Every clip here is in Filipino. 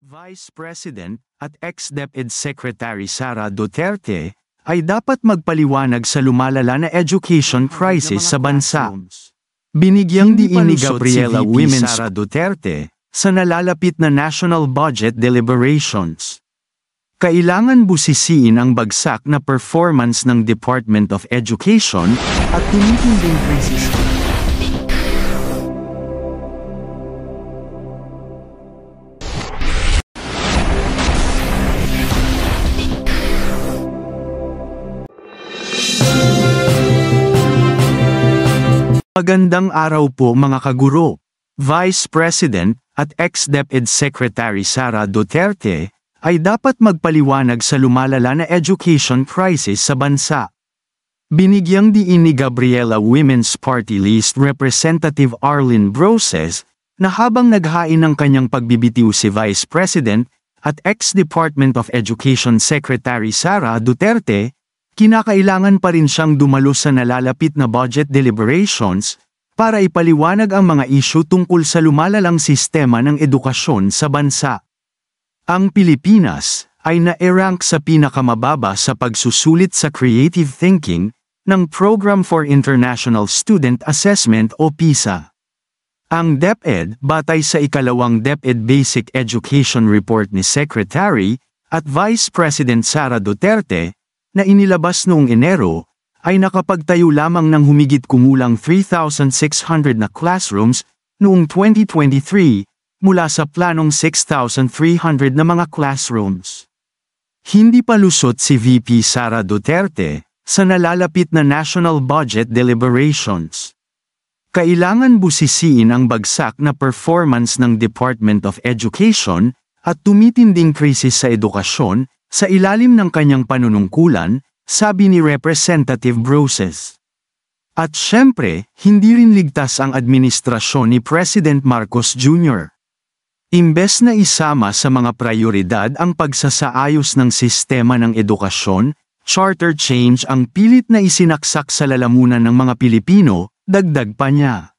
Vice President at ex-DepEd Secretary Sara Duterte ay dapat magpaliwanag sa lumalala na education crisis sa bansa. Binigyang diin ni Gabriela Sara Duterte sa nalalapit na national budget deliberations. Kailangan busisiin ang bagsak na performance ng Department of Education at tumitinding krisis. Magandang araw po mga kaguro. Vice President at ex-DepEd Secretary Sara Duterte ay dapat magpaliwanag sa lumalala na education crisis sa bansa. Binigyang diin ni Gabriela Women's Party List Representative Arlene Broses na habang naghain ng kanyang pagbibitiw si Vice President at ex-Department of Education Secretary Sara Duterte, kinakailangan pa rin siyang dumalo sa nalalapit na budget deliberations para ipaliwanag ang mga isyu tungkol sa lumalalang sistema ng edukasyon sa bansa. Ang Pilipinas ay na-rank sa pinakamababa sa pagsusulit sa creative thinking ng Program for International Student Assessment o PISA. Ang DepEd, batay sa ikalawang DepEd Basic Education Report ni Secretary at Vice President Sara Duterte, na inilabas noong Enero, ay nakapagtayo lamang ng humigit kumulang 3,600 na classrooms noong 2023 mula sa planong 6,300 na mga classrooms. Hindi pa lusot si VP Sara Duterte sa nalalapit na national budget deliberations. Kailangan busisiin ang bagsak na performance ng Department of Education at tumitinding krisis sa edukasyon sa ilalim ng kanyang panunungkulan, sabi ni Representative Broses. At syempre, hindi rin ligtas ang administrasyon ni President Marcos Jr. Imbes na isama sa mga prioridad ang pagsasaayos ng sistema ng edukasyon, charter change ang pilit na isinaksak sa lalamunan ng mga Pilipino, dagdag pa niya.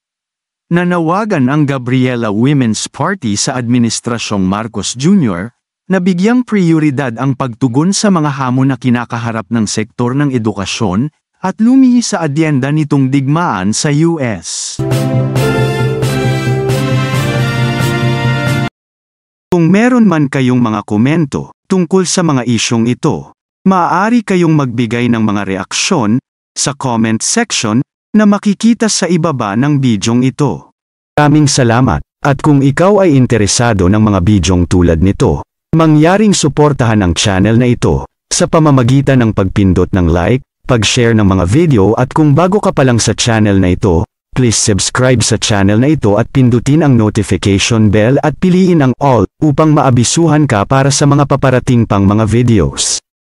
Nanawagan ang Gabriela Women's Party sa Administrasyong Marcos Jr. na bigyang prioridad ang pagtugon sa mga hamon na kinakaharap ng sektor ng edukasyon at lumihis sa adyenda nitong digmaan sa US. Kung meron man kayong mga komento tungkol sa mga isyong ito, maaari kayong magbigay ng mga reaksyon sa comment section na makikita sa ibaba ng bidyong ito. Maraming salamat, at kung ikaw ay interesado ng mga bidyong tulad nito, mangyaring suportahan ang channel na ito sa pamamagitan ng pagpindot ng like, pag-share ng mga video at kung bago ka pa lang sa channel na ito, please subscribe sa channel na ito at pindutin ang notification bell at piliin ang all upang maabisuhan ka para sa mga paparating pang mga videos.